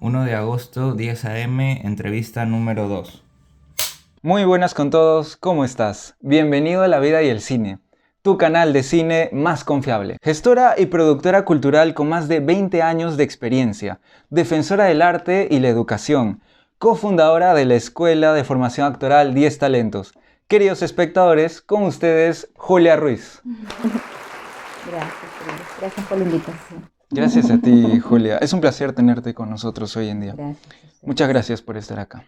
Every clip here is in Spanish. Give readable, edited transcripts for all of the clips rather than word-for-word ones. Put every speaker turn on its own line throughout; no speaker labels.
1 de agosto, 10 a.m., entrevista número 2.
Muy buenas con todos, ¿cómo estás? Bienvenido a La Vida y el Cine, tu canal de cine más confiable. Gestora y productora cultural con más de 20 años de experiencia, defensora del arte y la educación, cofundadora de la Escuela de Formación Actoral 10 Talentos. Queridos espectadores, con ustedes, Julia Ruiz.
Gracias por la invitación.
Gracias a ti, Julia. Es un placer tenerte con nosotros hoy en día.
Gracias a usted.
Muchas gracias por estar acá.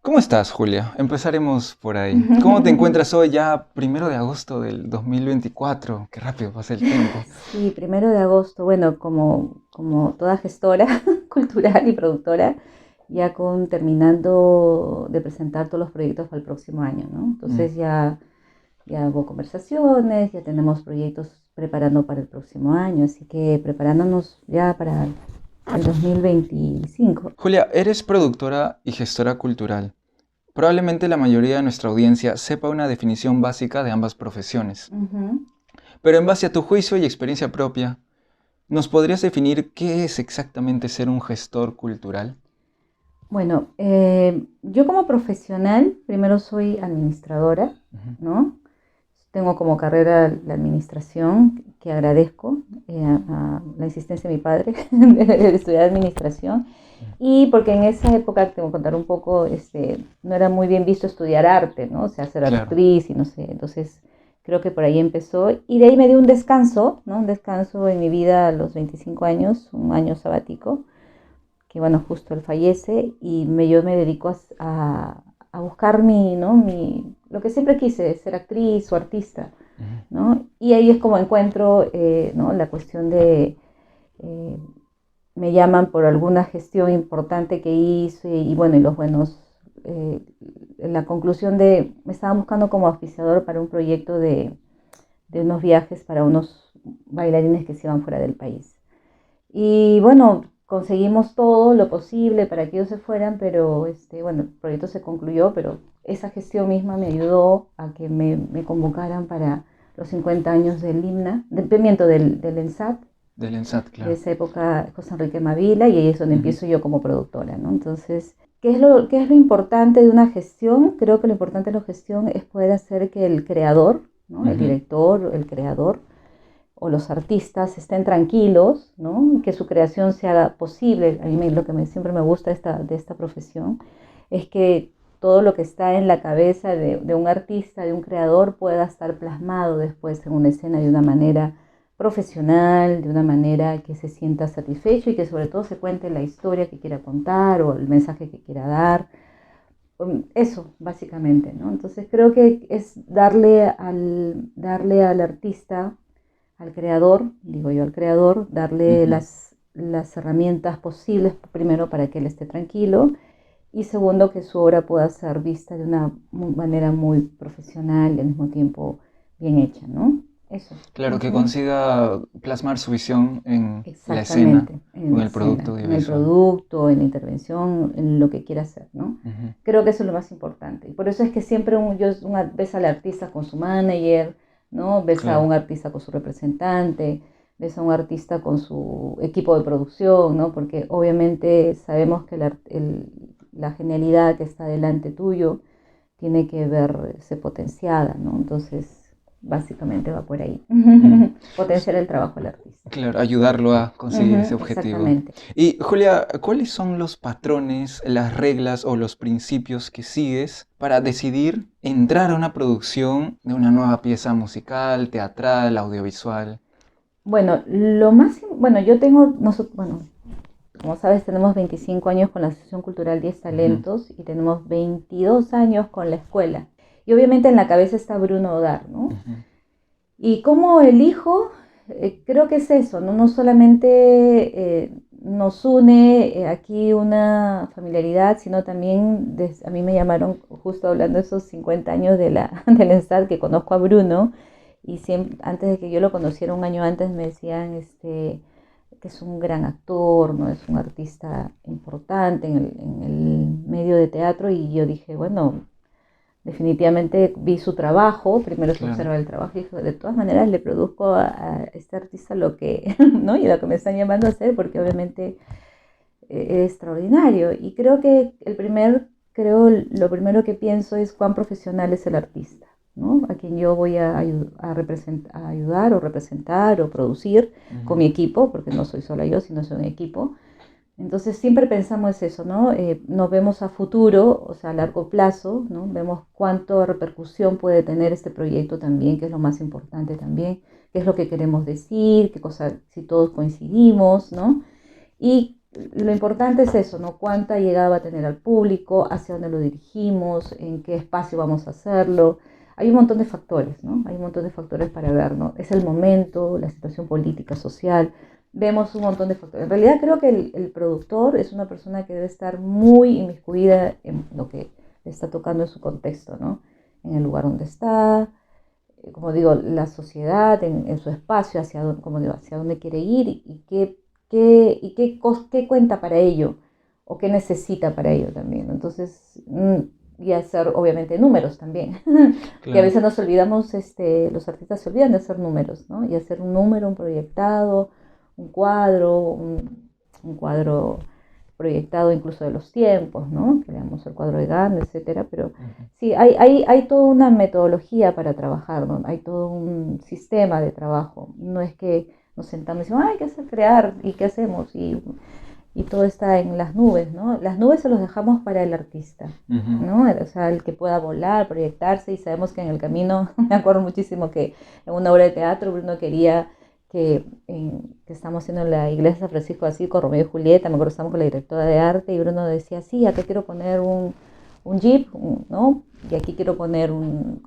¿Cómo estás, Julia? Empezaremos por ahí. ¿Cómo te encuentras hoy ya 1 de agosto del 2024? Qué rápido pasa el tiempo.
Sí, 1 de agosto, bueno, como toda gestora cultural y productora, ya terminando de presentar todos los proyectos para el próximo año, ¿no? Entonces ya hago conversaciones, ya tenemos proyectos preparando para el próximo año, así que preparándonos ya para el 2025.
Julia, eres productora y gestora cultural. Probablemente la mayoría de nuestra audiencia sepa una definición básica de ambas profesiones. Pero en base a tu juicio y experiencia propia, ¿nos podrías definir qué es exactamente ser un gestor cultural?
Bueno, yo como profesional, primero soy administradora, ¿no? Tengo como carrera la administración, que agradezco a la insistencia de mi padre de estudiar administración. Y porque en esa época, tengo que contar un poco, no era muy bien visto estudiar arte, ¿no? O sea, ser
Claro.
actriz y no sé. Entonces, creo que por ahí empezó. Y de ahí me dio un descanso, ¿no? Un descanso en mi vida a los 25 años, un año sabático, que bueno, justo él fallece y yo me dedico a buscar lo que siempre quise, ser actriz o artista, ¿no? Y ahí es como encuentro, ¿no? La cuestión de... me llaman por alguna gestión importante que hice y bueno, y los buenos, la conclusión me estaban buscando como auspiciador para un proyecto de unos viajes para unos bailarines que se iban fuera del país. Y bueno, conseguimos todo lo posible para que ellos se fueran, pero bueno, el proyecto se concluyó, pero esa gestión misma me ayudó a que me convocaran para los 50 años del IMNA, del ENSAT,
Del ENSAT,
de
claro.
esa época, José Enrique Mavila, y ahí es donde empiezo yo como productora, ¿no? Entonces, ¿qué es lo importante de una gestión? Creo que lo importante de la gestión es poder hacer que el creador, ¿no? El director, el creador, o los artistas estén tranquilos, ¿no? Que su creación se haga posible. A mí lo que siempre me gusta de esta profesión es que todo lo que está en la cabeza de un artista, de un creador, pueda estar plasmado después en una escena de una manera profesional, de una manera que se sienta satisfecho y que sobre todo se cuente la historia que quiera contar o el mensaje que quiera dar. Eso, básicamente, ¿no? Entonces creo que es darle al artista, al creador, digo yo al creador, darle las herramientas posibles, primero para que él esté tranquilo y segundo que su obra pueda ser vista de una manera muy profesional y al mismo tiempo bien hecha, ¿no? Eso.
Claro, que consiga plasmar su visión en la escena,
Exactamente,
en el producto
en el
audiovisual.
producto, en la intervención, en lo que quiera hacer, ¿no? Creo que eso es lo más importante. Y por eso es que siempre ves al artista con su manager, ¿no? Ves a
Claro.
un artista con su representante, ves a un artista con su equipo de producción, ¿no? Porque obviamente sabemos que la genialidad que está delante tuyo tiene que verse potenciada, ¿no? Entonces, básicamente va por ahí. Potenciar el trabajo del artista.
Claro, ayudarlo a conseguir ese objetivo.
Exactamente.
Y Julia, ¿cuáles son los patrones, las reglas o los principios que sigues para decidir entrar a una producción de una nueva pieza musical, teatral, audiovisual?
Bueno, como sabes, tenemos 25 años con la Asociación Cultural 10 Talentos y tenemos 22 años con la escuela. Y obviamente en la cabeza está Bruno Odar, ¿no? Y cómo elijo, creo que es eso, ¿no? No solamente nos une aquí una familiaridad, sino también a mí me llamaron justo hablando de esos 50 años del ENSAD, que conozco a Bruno, y siempre, antes de que yo lo conociera, un año antes me decían que es un gran actor, ¿no? Es un artista importante en el medio de teatro, y yo dije, bueno, definitivamente vi su trabajo, primero se observa el trabajo y dije, de todas maneras le produzco a este artista lo que, ¿no? Y lo que me están llamando a hacer, porque obviamente extraordinario. Y creo que lo primero que pienso es cuán profesional es el artista, ¿no? A quien yo voy a ayudar o representar o producir con mi equipo, porque no soy sola yo, sino soy un equipo. Entonces siempre pensamos eso, ¿no? Nos vemos a futuro, o sea, a largo plazo, ¿no? Vemos cuánto repercusión puede tener este proyecto también, que es lo más importante también, qué es lo que queremos decir, qué cosa, si todos coincidimos, ¿no? Y lo importante es eso, ¿no? Cuánta llegada va a tener al público, hacia dónde lo dirigimos, en qué espacio vamos a hacerlo. Hay un montón de factores, ¿no? Hay un montón de factores para ver, ¿no? Es el momento, la situación política, social. Vemos un montón de factores. En realidad creo que el productor es una persona que debe estar muy inmiscuida en lo que le está tocando en su contexto, ¿no? En el lugar donde está, como digo, la sociedad, en su espacio, hacia dónde, como digo, hacia dónde quiere ir y qué cuenta para ello o qué necesita para ello también. Entonces, y hacer obviamente números también, que a veces nos olvidamos, los artistas se olvidan de hacer números, ¿no? Y hacer un número, un proyectado, un cuadro proyectado incluso de los tiempos, ¿no? Que veamos el cuadro de Gandhi, etcétera, pero sí, hay toda una metodología para trabajar, ¿no? Hay todo un sistema de trabajo. No es que nos sentamos y decimos, hay que hacer crear, ¿y qué hacemos? Y todo está en las nubes, ¿no? Las nubes se los dejamos para el artista, ¿no? O sea, el que pueda volar, proyectarse, y sabemos que en el camino, me acuerdo muchísimo que en una obra de teatro Bruno quería que estamos haciendo en la iglesia de San Francisco así con Romeo y Julieta, me acuerdo que estábamos con la directora de arte y Bruno decía, sí, acá quiero poner un jeep, ¿no? Y aquí quiero poner un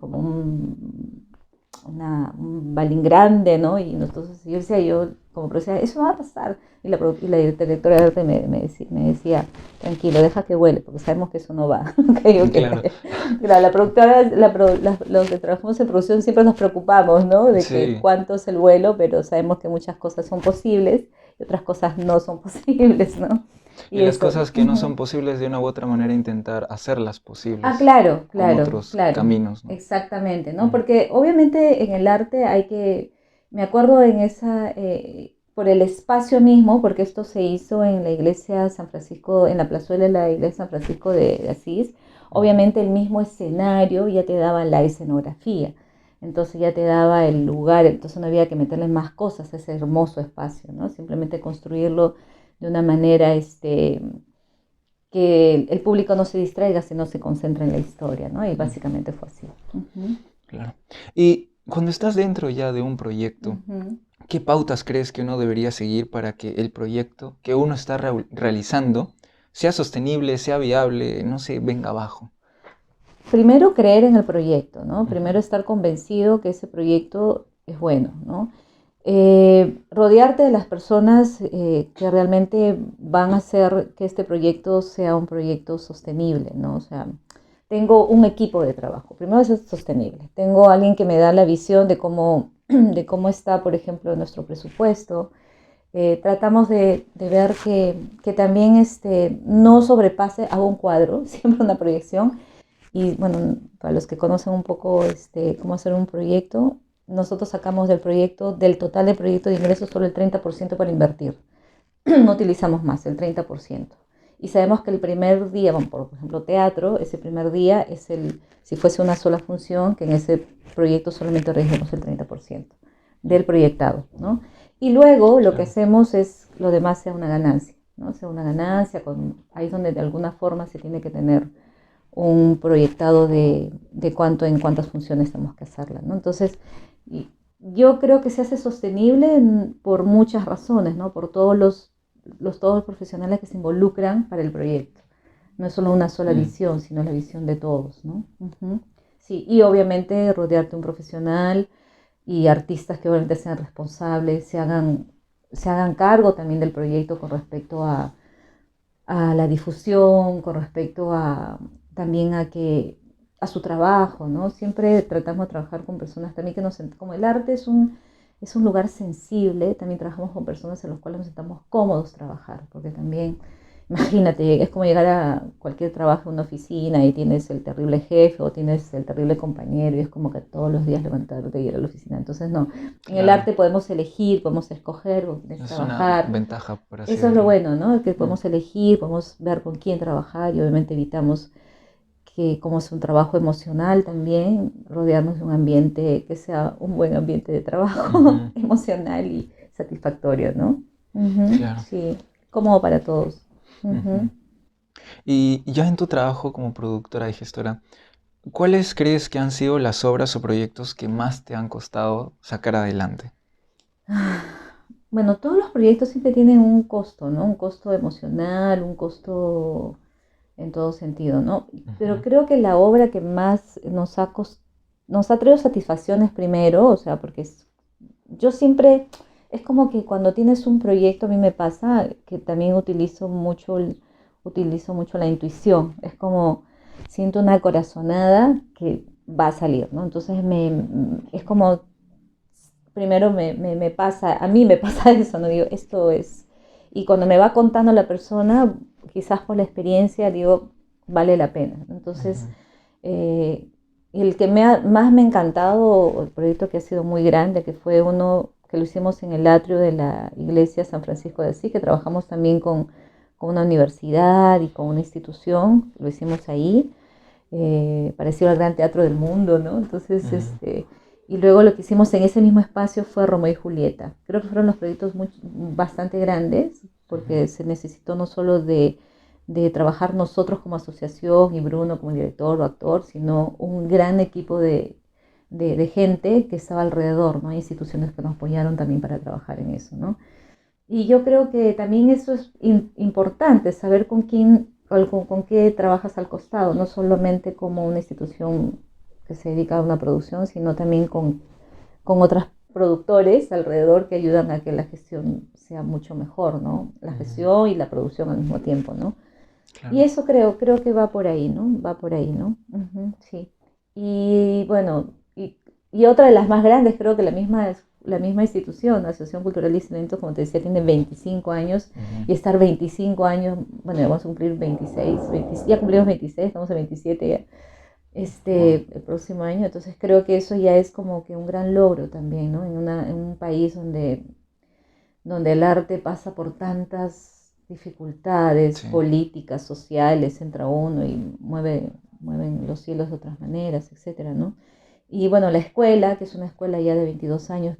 balín grande, ¿no? Y nosotros, yo como profesora, eso va a pasar. Y la directora de arte me decía, tranquilo, deja que vuele, porque sabemos que eso no va.
Claro.
Claro, la productora, los que trabajamos en producción siempre nos preocupamos, ¿no? De
Sí.
que cuánto es el vuelo, pero sabemos que muchas cosas son posibles y otras cosas no son posibles, ¿no?
Y las cosas que no son posibles de una u otra manera intentar hacerlas posibles.
Claro,
con otros caminos, ¿no?
Exactamente, ¿no? Porque obviamente en el arte me acuerdo por el espacio mismo, porque esto se hizo en la iglesia San Francisco, en la plazuela de la iglesia San Francisco de Asís, obviamente el mismo escenario ya te daba la escenografía, entonces ya te daba el lugar, entonces no había que meterle más cosas a ese hermoso espacio, ¿no? Simplemente construirlo de una manera, que el público no se distraiga, sino se concentra en la historia, ¿no? Y básicamente fue así.
Claro. Y cuando estás dentro ya de un proyecto, ¿qué pautas crees que uno debería seguir para que el proyecto que uno está realizando sea sostenible, sea viable, no se venga abajo?
Primero, creer en el proyecto, ¿no? Primero, estar convencido que ese proyecto es bueno, ¿no? Rodearte de las personas que realmente van a hacer que este proyecto sea un proyecto sostenible, ¿no? O sea, tengo un equipo de trabajo. Primero es sostenible. Tengo alguien que me da la visión de cómo está, por ejemplo, nuestro presupuesto. Tratamos de ver que también no sobrepase a un cuadro, siempre una proyección. Y bueno, para los que conocen un poco cómo hacer un proyecto, nosotros sacamos del total del proyecto de ingresos, solo el 30% para invertir. No utilizamos más, el 30%. Y sabemos que el primer día, bueno, por ejemplo, teatro, ese primer día si fuese una sola función, que en ese proyecto solamente arriesgamos el 30% del proyectado, ¿no? Y luego lo que hacemos es, lo demás sea una ganancia, ¿no? Sea una ganancia, ahí es donde de alguna forma se tiene que tener un proyectado de en cuántas funciones tenemos que hacerla, ¿no? Entonces, yo creo que se hace sostenible por muchas razones, ¿no? Por todos los profesionales que se involucran para el proyecto. No es solo una sola visión, sino la visión de todos, ¿no? Sí, y obviamente rodearte de un profesional y artistas que obviamente sean responsables, se hagan cargo también del proyecto con respecto a la difusión, con respecto también a su trabajo, ¿no? Siempre tratamos de trabajar con personas también como el arte es un lugar sensible, también trabajamos con personas en las cuales nos sentamos cómodos trabajar, porque también Imagínate, es como llegar a cualquier trabajo en una oficina y tienes el terrible jefe o tienes el terrible compañero y es como que todos los días levantarte y ir a la oficina. Entonces, no, en el
Claro,
arte podemos elegir, podemos escoger con quiénes
es una
trabajar.
ventaja, por así
Eso es lo
decirlo.
bueno, ¿no? Que
Mm.
podemos elegir, podemos ver con quién trabajar y obviamente evitamos que, como es un trabajo emocional también, rodearnos de un ambiente que sea un buen ambiente de trabajo
Ujú,
emocional y satisfactorio, ¿no? Ujú,
claro.
sí, cómodo para todos.
Ujú.
Ujú.
Y ya en tu trabajo como productora y gestora, ¿cuáles crees que han sido las obras o proyectos que más te han costado sacar adelante?
Bueno, todos los proyectos siempre tienen un costo, ¿no? Un costo emocional, un costo en todo sentido, ¿no? Pero
Ujú,
creo que la obra que más nos ha traído satisfacciones primero, o sea, porque yo siempre, es como que cuando tienes un proyecto, a mí me pasa que también utilizo mucho la intuición, es como siento una corazonada que va a salir, ¿no? Entonces es como primero me pasa, a mí me pasa eso, ¿no? Digo, esto es... Y cuando me va contando la persona, quizás por la experiencia, digo, vale la pena. Entonces,
ujú,
eh, el que más me ha encantado, el proyecto que ha sido muy grande, que fue uno que lo hicimos en el atrio de la iglesia San Francisco de Asís, que trabajamos también con una universidad y con una institución, lo hicimos ahí, parecido al Gran Teatro del Mundo, ¿no? Entonces,
ujú,
y luego lo que hicimos en ese mismo espacio fue Romeo y Julieta. Creo que fueron los proyectos bastante grandes,
ujú,
porque se necesitó no solo de trabajar nosotros como asociación y Bruno como director o actor, sino un gran equipo de gente que estaba alrededor, ¿no? Hay instituciones que nos apoyaron también para trabajar en eso, ¿no? Y yo creo que también eso es importante, saber con quién, con qué trabajas al costado, no solamente como una institución que se dedica a una producción, sino también con otros productores alrededor que ayudan a que la gestión sea mucho mejor, ¿no? La
ujú,
gestión y la producción al mismo tiempo, ¿no? Y
claro.
eso creo que va por ahí, ¿no? Va por ahí, ¿no? Ujú, sí. Y bueno, y otra de las más grandes, creo que la misma institución, la Asociación Cultural de Instrumentos, como te decía, tiene 25 años
Ujú,
y estar 25 años, bueno, vamos a cumplir 26, 20, ya cumplimos 26, estamos a 27 ya,
wow.
el próximo año, entonces creo que eso ya es como que un gran logro también, ¿no? En un país donde el arte pasa por tantas dificultades
Sí.
políticas, sociales, entra uno y mueven los cielos de otras maneras, etcétera, ¿no? Y bueno, la escuela, que es una escuela ya de 22 años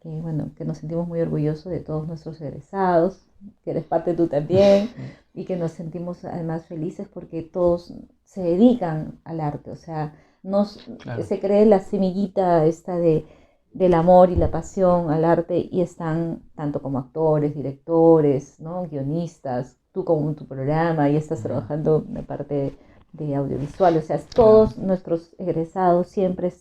bueno, que nos sentimos muy orgullosos de todos nuestros egresados, que eres parte tú también, y que nos sentimos además felices porque todos se dedican al arte, o sea,
Claro.
se cree la semillita esta del amor y la pasión al arte y están tanto como actores, directores, ¿no? Guionistas, tú como tu programa y estás
Ujú,
trabajando en la parte de audiovisual, o sea,
claro.
todos nuestros egresados siempre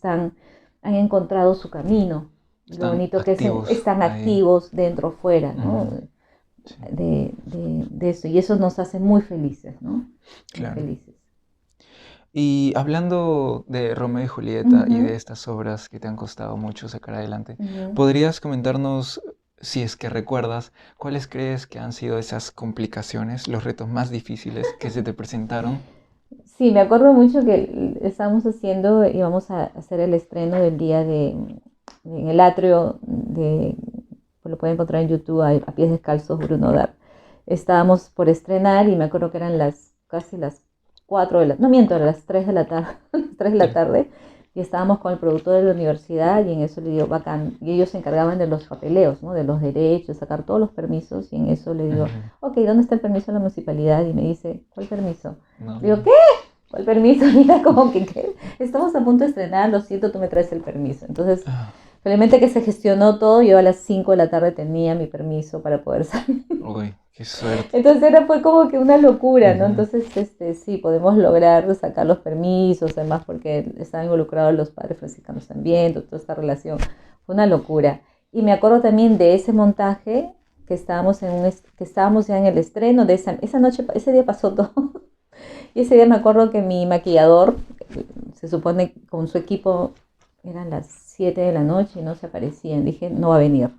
han encontrado su camino. Lo
Están
bonito que
activos
están
ahí.
activos dentro, fuera, ¿no?
Ujú, sí,
De eso. Y eso nos hace muy felices, ¿no? Muy
claro.
felices.
Y hablando de Romeo y Julieta y de
Ujú,
estas obras que te han costado mucho sacar adelante,
ujú.
¿podrías comentarnos, si es que recuerdas, cuáles crees que han sido esas complicaciones, los retos más difíciles que se te presentaron?
Sí, me acuerdo mucho que estábamos haciendo, íbamos a hacer el estreno del día en el atrio pues lo pueden encontrar en YouTube, a pies descalzos, Bruno Dar. Estábamos por estrenar y me acuerdo que eran casi las 4 no miento, eran las 3 de la tarde, las 3 de
Sí.
la tarde, y estábamos con el productor de la universidad y en eso le digo, bacán, y ellos se encargaban de los papeleos, ¿no? De los derechos, sacar todos los permisos, y en eso le digo,
Ujú.
ok, ¿dónde está el permiso de la municipalidad? Y me dice, ¿cuál permiso?
No,
Le digo,
no.
¿qué? ¿Cuál permiso? Mira, como que ¿qué? Estamos a punto de estrenar, lo siento, tú me traes el permiso. Entonces,
Ah,
felizmente que se gestionó todo, yo a las 5 de la tarde tenía mi permiso para poder salir.
uy, qué suerte.
Entonces fue como que una locura, ¿no?
Ujú,
Entonces, sí, podemos lograr sacar los permisos, además porque estaban involucrados los padres franciscanos también, toda esta relación, fue una locura. Y me acuerdo también de ese montaje que que estábamos ya en el estreno de esa noche, ese día pasó todo. Y ese día me acuerdo que mi maquillador, se supone con su equipo, eran las 7 de la noche y no se aparecían. Dije, no va a venir.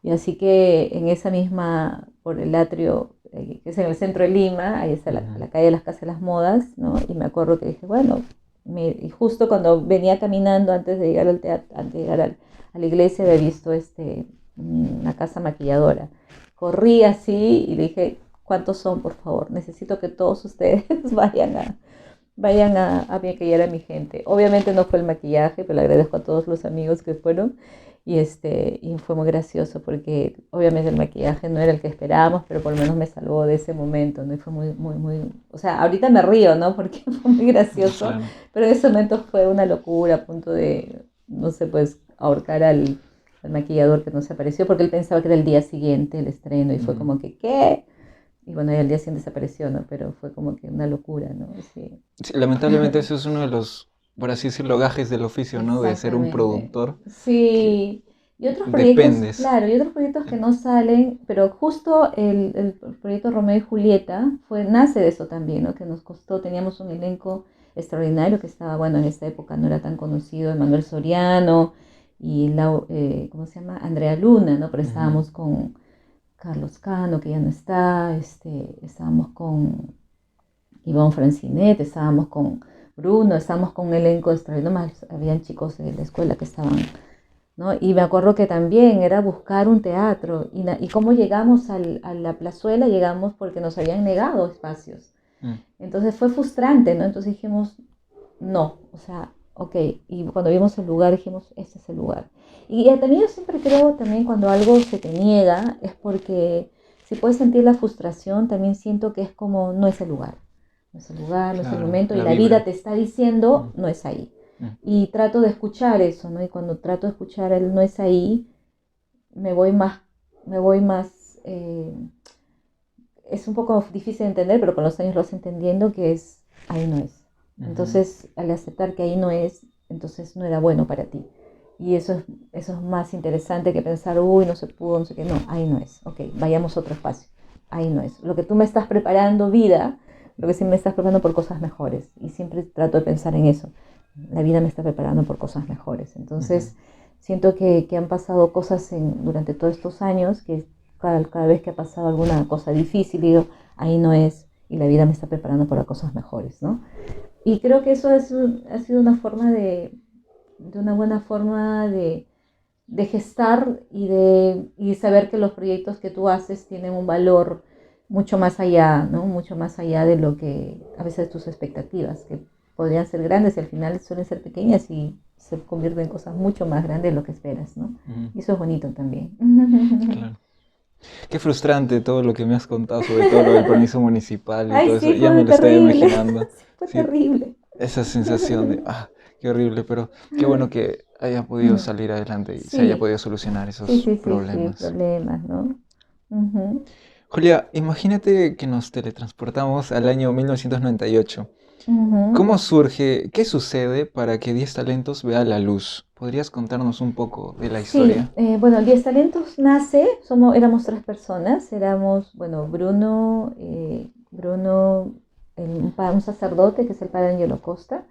Y así que en esa misma, por el atrio, que es en el centro de Lima, ahí está la calle de las Casas de las Modas, ¿no? Y me acuerdo que dije, bueno, y justo cuando venía caminando antes de llegar al teatro, antes de llegar a la iglesia, había visto una casa maquilladora. Corrí así y le dije, ¿cuántos son, por favor? Necesito que todos ustedes vayan a maquillar a mi gente. Obviamente no fue el maquillaje, pero le agradezco a todos los amigos que fueron. Y fue muy gracioso porque obviamente el maquillaje no era el que esperábamos, pero por lo menos me salvó de ese momento, ¿no? Y fue muy, o sea, ahorita me río, ¿no? Porque fue muy gracioso, claro. Pero en ese momento fue una locura, a punto de, no sé, pues ahorcar al maquillador que no se apareció, porque él pensaba que era el día siguiente el estreno, y fue como que, ¿qué? Y bueno, y al día siguiente desapareció, ¿no? Pero fue como que una locura, ¿no? Sí.
Sí, lamentablemente eso es uno de los, por así decirlo, gajes del oficio, ¿no? De ser un productor.
Sí, y otros proyectos,
dependes.
claro, y otros proyectos que no salen, pero justo el proyecto Romeo y Julieta nace de eso también, ¿no? Que nos costó, teníamos un elenco extraordinario que estaba, bueno, en esta época no era tan conocido, Manuel Soriano y ¿cómo se llama? Andrea Luna, ¿no? Pero estábamos con Carlos Cano, que ya no está, estábamos con Ivonne Francinet, estábamos con Bruno, estábamos con un elenco extraordinario, más habían chicos de la escuela que estaban, ¿no? Y me acuerdo que también era buscar un teatro, y cómo llegamos a la plazuela, llegamos porque nos habían negado espacios. Entonces fue frustrante, ¿no? Entonces dijimos, no, o sea, ok, y cuando vimos el lugar dijimos, este es el lugar. Y también yo siempre creo, también cuando algo se te niega, es porque si puedes sentir la frustración, también siento que es como, no es el lugar. No es el lugar, no es el momento, y la vida te está diciendo, no es ahí. Y trato de escuchar eso, ¿no? Y cuando trato de escuchar el no es ahí, me voy más, es un poco difícil de entender, pero con los años lo vas entendiendo, que es, ahí no es. Entonces, al aceptar que ahí no es, entonces no era bueno para ti. Y eso es más interesante que pensar, uy, no se pudo, no sé qué. No, ahí no es. Ok, vayamos a otro espacio. Ahí no es. Lo que tú me estás preparando, vida, lo que sí me estás preparando por cosas mejores. Y siempre trato de pensar en eso. La vida me está preparando por cosas mejores. Entonces, siento que han pasado cosas durante todos estos años, que cada vez que ha pasado alguna cosa difícil, digo, ahí no es, y la vida me está preparando para cosas mejores, ¿no? Y creo que eso ha sido una forma una buena forma de gestar y saber que los proyectos que tú haces tienen un valor mucho más allá, ¿no? Mucho más allá de lo que a veces tus expectativas, que podrían ser grandes y al final suelen ser pequeñas y se convierten en cosas mucho más grandes de lo que esperas, ¿no? Y eso es bonito también.
Claro. Qué frustrante todo lo que me has contado, sobre todo lo del permiso municipal y todo
Sí,
eso. Ya me lo estoy imaginando.
Sí, fue terrible.
Esa sensación de, qué horrible, pero qué bueno que haya podido salir adelante y se haya podido solucionar esos problemas.
Sí, problemas, ¿no?
Julia, imagínate que nos teletransportamos al año 1998. ¿Cómo surge, qué sucede para que 10 Talentos vea la luz? ¿Podrías contarnos un poco de la historia?
Sí, bueno, 10 Talentos nace, éramos 3 personas, éramos, bueno, Bruno, un sacerdote que es el padre Angelo Costa,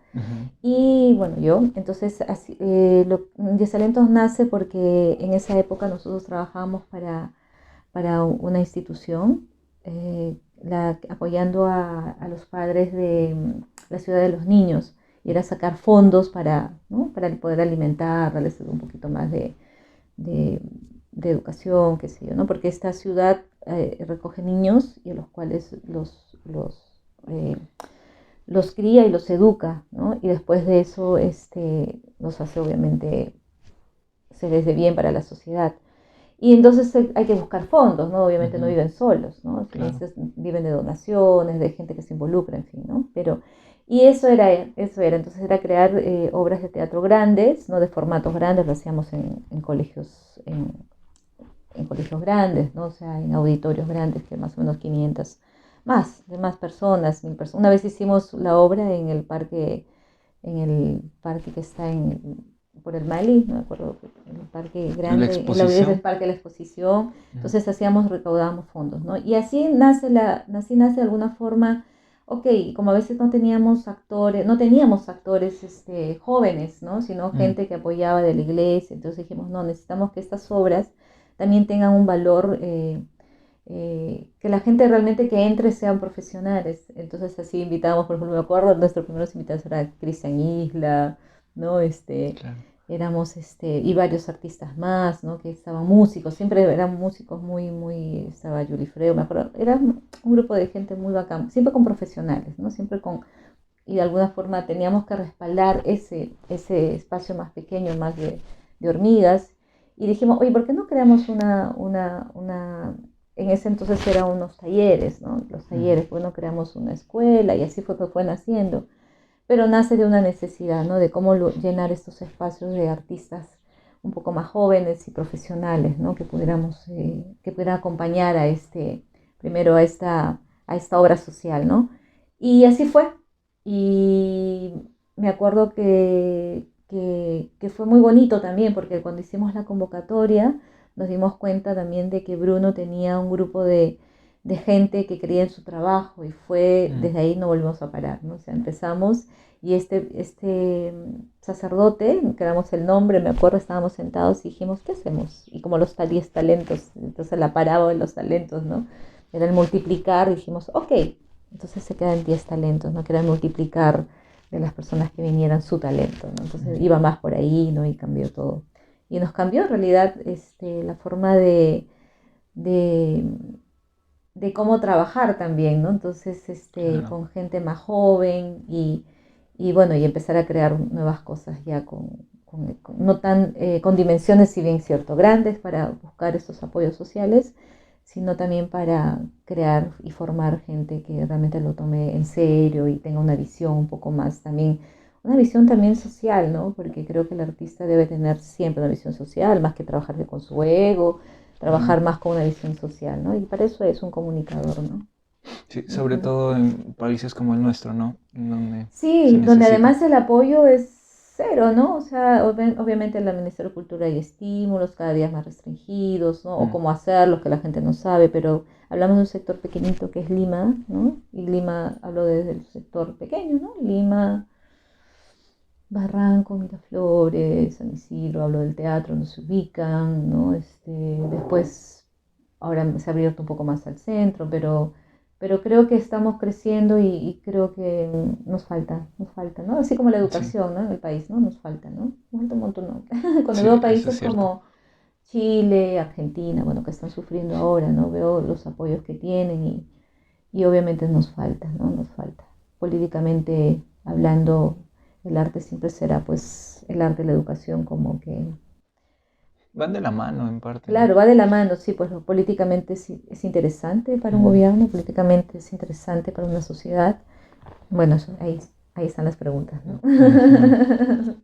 y bueno, yo. Entonces, 10 Talentos nace porque en esa época nosotros trabajábamos para una institución, apoyando a los padres de la ciudad de los niños, y era sacar fondos ¿no? para poder alimentar, darles un poquito más de educación, qué sé yo, ¿no? Porque esta ciudad recoge niños y a los cuales los cría y los educa, ¿no? Y después de eso los hace obviamente seres de bien para la sociedad. Y entonces hay que buscar fondos, ¿no? Obviamente no viven solos, ¿no? Claro. Viven de donaciones, de gente que se involucra, en fin, ¿no? Y eso era, entonces era crear obras de teatro grandes, ¿no? De formatos grandes, lo hacíamos en colegios, en colegios grandes, ¿no? O sea, en auditorios grandes, que más o menos 500, más personas, 1000 personas. Una vez hicimos la obra en el parque que está por el Mali, no me acuerdo, el parque grande, el parque de la exposición. Entonces recaudábamos fondos, ¿no? Y así nace de alguna forma. Ok, como a veces no teníamos actores jóvenes, ¿no? Sino gente que apoyaba de la iglesia. Entonces dijimos, no, necesitamos que estas obras también tengan un valor que la gente realmente que entre sean profesionales. Entonces así invitábamos, por ejemplo, me acuerdo, nuestros primeros invitados era Cristian Isla, ¿no?
Claro.
Éramos, y varios artistas más, ¿no? Que estaban músicos, siempre eran músicos estaba Juli Freo, me acuerdo, era un grupo de gente muy bacán, siempre con profesionales, ¿no? Y de alguna forma teníamos que respaldar ese espacio más pequeño, más de hormigas, y dijimos, oye, ¿por qué no creamos en ese entonces eran unos talleres, ¿no? Los talleres, bueno, creamos una escuela y así fue que fue naciendo. Pero nace de una necesidad, ¿no? De cómo llenar estos espacios de artistas un poco más jóvenes y profesionales, ¿no? Que pudieran acompañar primero a esta obra social, ¿no? Y así fue. Y me acuerdo que fue muy bonito también, porque cuando hicimos la convocatoria nos dimos cuenta también de que Bruno tenía un grupo de gente que creía en su trabajo y desde ahí no volvimos a parar, ¿no? O sea, empezamos y este sacerdote, creamos el nombre, me acuerdo, estábamos sentados y dijimos, ¿qué hacemos? Y como los 10 talentos, entonces la parábola de los talentos, ¿no? Era el multiplicar, dijimos, ok, entonces se quedan 10 talentos, ¿no? Que era el multiplicar de las personas que vinieran su talento, ¿no? Entonces iba más por ahí, ¿no? Y cambió todo. Y nos cambió en realidad la forma de, de cómo trabajar también, ¿no? Entonces,
Claro.
con gente más joven y bueno, y empezar a crear nuevas cosas ya no tan, con dimensiones, si bien cierto, grandes para buscar estos apoyos sociales, sino también para crear y formar gente que realmente lo tome en serio y tenga una visión un poco más también, una visión también social, ¿no? Porque creo que el artista debe tener siempre una visión social, más que trabajar con su ego, trabajar más con una visión social, ¿no? Y para eso es un comunicador, ¿no?
Sí, sobre
Ujú.
todo en países como el nuestro, ¿no? En donde se
Sí, donde
necesita.
además el apoyo es cero, ¿no? O sea, obviamente en el Ministerio de Cultura hay estímulos cada día más restringidos, ¿no? O
Mm,
cómo hacerlos, que la gente no sabe, pero hablamos de un sector pequeñito que es Lima, ¿no? Y Lima, hablo desde el sector pequeño, ¿no? Lima, Barranco, Miraflores, San Isidro, hablo del teatro, no se ubican, ¿no? Después, ahora se ha abierto un poco más al centro, pero creo que estamos creciendo y creo que nos falta, ¿no? Así como la
sí,
educación, ¿no? En el país, ¿no? Nos falta, ¿no? Nos falta un montón, ¿no? Cuando
sí,
veo
eso es
países
cierto.
como Chile, Argentina, bueno, que están sufriendo ahora, ¿no? Veo los apoyos que tienen y obviamente nos falta, ¿no? Nos falta. Políticamente hablando, el arte siempre será, pues, el arte y la educación como que,
Van de la mano en parte, ¿no?
claro, va de la mano, sí, pues políticamente es interesante para un
Mm,
gobierno, políticamente es interesante para una sociedad. Bueno, ahí están las preguntas, ¿no?
ujú.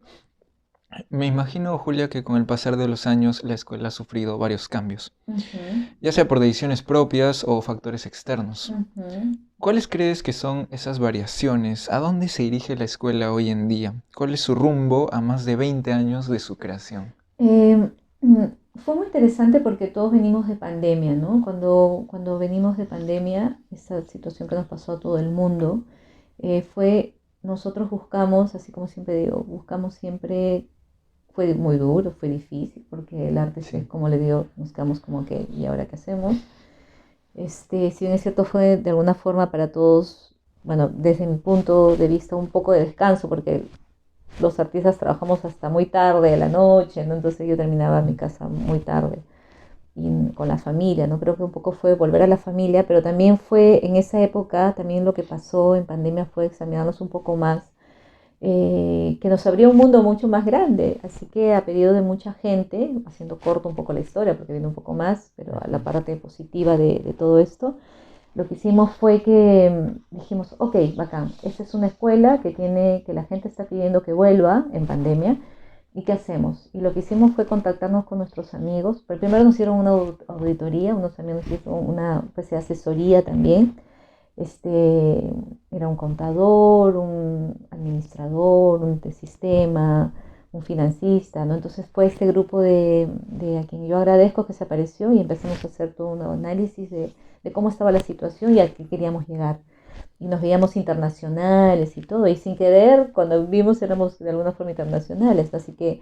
Me imagino, Julia, que con el pasar de los años la escuela ha sufrido varios cambios,
Ujú,
ya sea por decisiones propias o factores externos.
ujú.
¿Cuáles crees que son esas variaciones? ¿A dónde se dirige la escuela hoy en día? ¿Cuál es su rumbo a más de 20 años de su creación?
Eh, mm, Fue muy interesante porque todos venimos de pandemia, ¿no? Cuando venimos de pandemia, esa situación que nos pasó a todo el mundo, nosotros buscamos, así como siempre digo, buscamos siempre, fue muy duro, fue difícil, porque el arte es
Sí.
como le digo, nos quedamos como que, ¿y ahora qué hacemos? Si bien es cierto, fue de alguna forma para todos, bueno, desde mi punto de vista, un poco de descanso, porque los artistas trabajamos hasta muy tarde de la noche, ¿no? Entonces yo terminaba en mi casa muy tarde y con la familia, ¿no? Creo que un poco fue volver a la familia, pero también fue en esa época, también lo que pasó en pandemia fue examinarnos un poco más, que nos abrió un mundo mucho más grande. Así que a pedido de mucha gente, haciendo corto un poco la historia, porque viene un poco más, pero a la
Ujú.
parte positiva de todo esto, lo que hicimos fue que dijimos, ok, bacán, esta es una escuela que la gente está pidiendo que vuelva en pandemia. ¿Y qué hacemos? Y lo que hicimos fue contactarnos con nuestros amigos. Pero primero nos hicieron una auditoría, unos amigos nos hicieron una especie de asesoría también. Este, Era un contador, un administrador, un de sistema, un financista, ¿no? Entonces fue este grupo de a quien yo agradezco que se apareció y empezamos a hacer todo un análisis de cómo estaba la situación y a qué queríamos llegar. y nos veíamos internacionales y todo, y sin querer, cuando vimos éramos de alguna forma internacionales, así que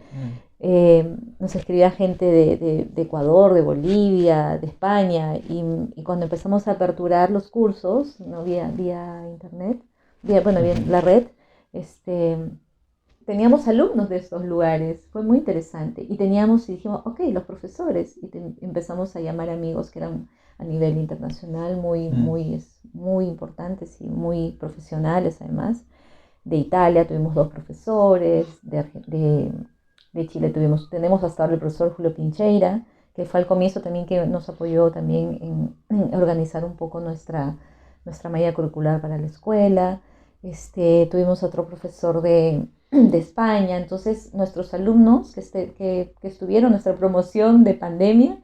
nos escribía gente de Ecuador, de Bolivia, de España, y cuando empezamos a aperturar los cursos, ¿no? vía internet, vía la red, este, teníamos alumnos de estos lugares, fue muy interesante, y dijimos, ok, los profesores, y empezamos a llamar amigos que eran a nivel internacional muy importantes y muy profesionales además. De Italia tuvimos 2 profesores, de Chile tenemos hasta ahora el profesor Julio Pincheira, que fue al comienzo también que nos apoyó también en organizar un poco nuestra malla curricular para la escuela. Tuvimos otro profesor de España. Entonces nuestros alumnos que estuvieron en nuestra promoción de pandemia,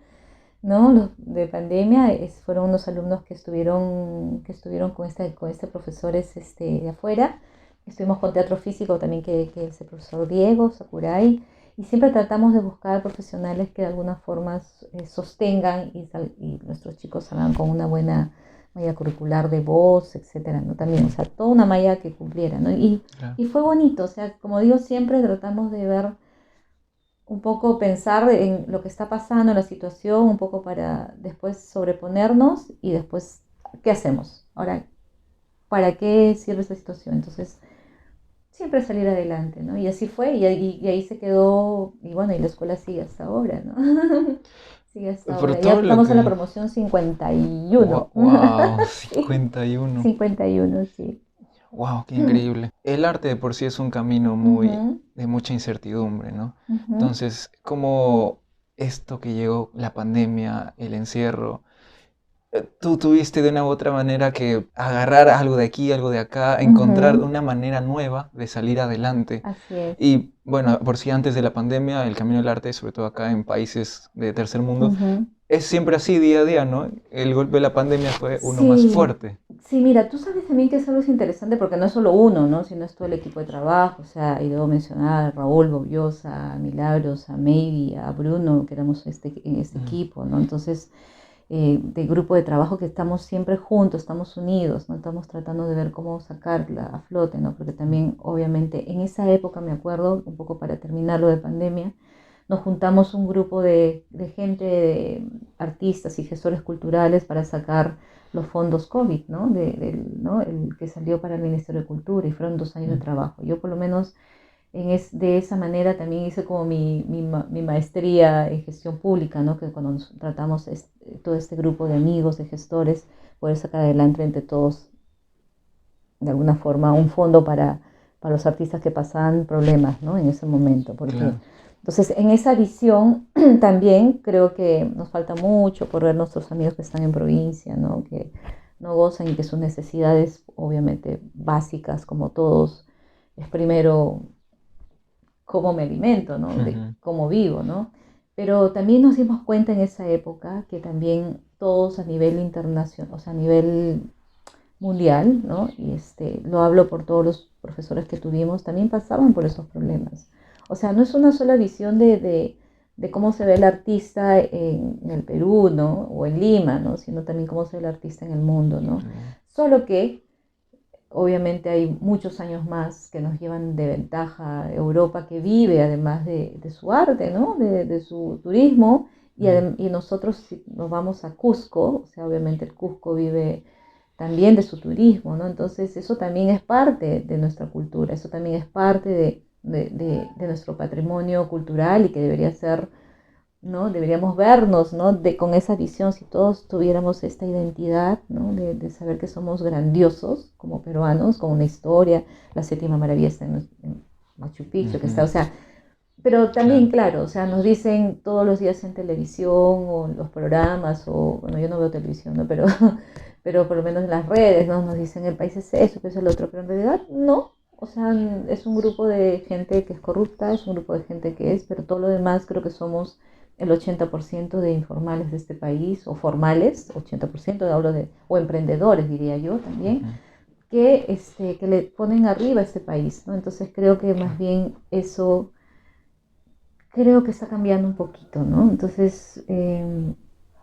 ¿no? Los de pandemia fueron unos alumnos que estuvieron con profesores de afuera. Estuvimos con teatro físico también, que es el profesor Diego Sakurai, y siempre tratamos de buscar profesionales que de alguna forma sostengan y nuestros chicos salgan con una buena malla curricular de voz, etcétera, ¿no? También, o sea, toda una malla que cumpliera, ¿no?
Claro.
Y fue bonito, o sea, como digo, siempre tratamos de ver un poco, pensar en lo que está pasando, en la situación, un poco para después sobreponernos y después, ¿qué hacemos? Ahora, ¿para qué sirve esta situación? Entonces, siempre salir adelante, ¿no? Y así fue, y ahí se quedó, y bueno, y la escuela sigue hasta ahora, ¿no? Sigue hasta
Por
ahora. Ya
todo lo
estamos en la
que...
promoción 51.
Wow,
Sí,
51.
51, sí.
Wow, qué increíble. El arte de por sí es un camino
Ujú,
de mucha incertidumbre, ¿no?
ujú,
Entonces, como esto que llegó, la pandemia, el encierro, tú tuviste de una u otra manera que agarrar algo de aquí, algo de acá, encontrar
ujú.
una manera nueva de salir adelante.
Así es.
Y bueno, por si antes de la pandemia, el camino del arte, sobre todo acá en países de tercer mundo,
Ujú.
es siempre así día a día, ¿no? El golpe de la pandemia fue uno más
Sí,
fuerte.
sí, mira, tú sabes también que es algo interesante porque no es solo uno, ¿no? Sino es todo el equipo de trabajo, o sea, y debo mencionar a Raúl Bobiosa, a Milagros, a Maybe, a Bruno, que éramos en este
Mm,
equipo, ¿no? Entonces, de grupo de trabajo que estamos siempre juntos, estamos unidos, ¿no? Estamos tratando de ver cómo sacarla a flote, ¿no? Porque también, obviamente, en esa época, me acuerdo, un poco para terminar lo de pandemia, nos juntamos un grupo de gente, de artistas y gestores culturales para sacar los fondos COVID, ¿no? ¿no? El que salió para el Ministerio de Cultura, y fueron 2 años de
mm,
trabajo. Yo por lo menos de esa manera también hice como mi maestría en gestión pública, ¿no? Que cuando tratamos todo este grupo de amigos, de gestores, poder sacar adelante entre todos, de alguna forma, un fondo para los artistas que pasaban problemas, ¿no? En ese momento. Porque,
claro.
entonces, en esa visión también creo que nos falta mucho por ver nuestros amigos que están en provincia, ¿no? Que no gozan y que sus necesidades, obviamente, básicas, como todos, es primero cómo me alimento, ¿no? De
Ujú,
cómo vivo, ¿no? Pero también nos dimos cuenta en esa época que también todos a nivel internacional, o sea, a nivel mundial, ¿no? Y lo hablo por todos los profesores que tuvimos, también pasaban por esos problemas. O sea, no es una sola visión de cómo se ve el artista en el Perú, ¿no? O en Lima, ¿no? Sino también cómo se ve el artista en el mundo, ¿no?
claro.
Solo que obviamente hay muchos años más que nos llevan de ventaja Europa, que vive además de su arte, ¿no? De su turismo,
Mm,
y nosotros, si nos vamos a Cusco, o sea, obviamente el Cusco vive también de su turismo, ¿no? Entonces eso también es parte de nuestra cultura, eso también es parte de nuestro patrimonio cultural, y que debería ser, ¿no? Deberíamos vernos, ¿no? Con esa visión, si todos tuviéramos esta identidad, ¿no? De saber que somos grandiosos como peruanos, con una historia. La séptima maravilla está en Machu Picchu, que está,
ujú,
o sea, pero también,
claro.
claro, o sea, nos dicen todos los días en televisión o en los programas, o, bueno, yo no veo televisión, ¿no? Pero, pero por lo menos en las redes, ¿no? Nos dicen el país es eso, que es el otro, pero en realidad no. O sea, es un grupo de gente que es corrupta, es un grupo de gente que pero todo lo demás creo que somos el 80% de informales de este país, o formales, 80% hablo o emprendedores, diría yo también,
Ujú,
que le ponen arriba a este país, ¿no? Entonces creo que más
claro.
bien eso creo que está cambiando un poquito, ¿no? Entonces,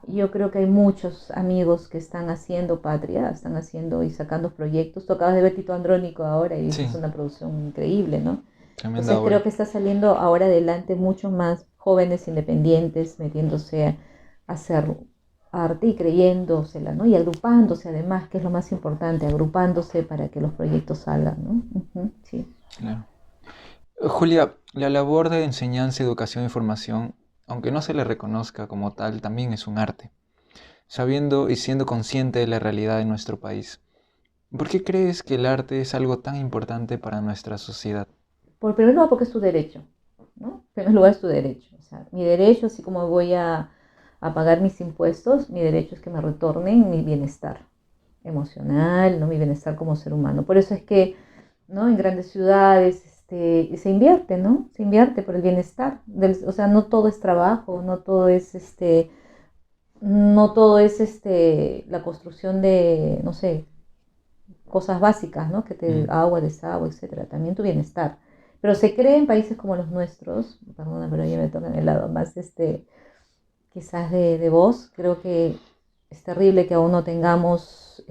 Yo creo que hay muchos amigos que están haciendo patria, están haciendo y sacando proyectos. Tú acabas de ver Tito Andrónico ahora y
Sí,
es una producción increíble, ¿no?
tremenda
Entonces creo
obra.
que está saliendo ahora adelante muchos más jóvenes independientes metiéndose a hacer arte y creyéndosela, ¿no? Y agrupándose además, que es lo más importante, agrupándose para que los proyectos salgan, ¿no? Ujú, sí.
Claro. Julia, la labor de enseñanza, educación y formación, aunque no se le reconozca como tal, también es un arte, sabiendo y siendo consciente de la realidad de nuestro país. ¿Por qué crees que el arte es algo tan importante para nuestra sociedad?
Por primer lugar, porque es tu derecho, ¿no? En primer lugar es tu derecho. O sea, mi derecho, así como voy a pagar mis impuestos, mi derecho es que me retornen mi bienestar emocional, ¿no? Mi bienestar como ser humano. Por eso es que, ¿no? En grandes ciudades se invierte, ¿no? Se invierte por el bienestar. O sea, no todo es trabajo, no todo es la construcción de, no sé, cosas básicas, ¿no? Que te
Mm,
agua, desagüe, etcétera, también tu bienestar. Pero se cree en países como los nuestros, perdona, pero ya me toca en el lado más quizás de voz, creo que es terrible que aún no tengamos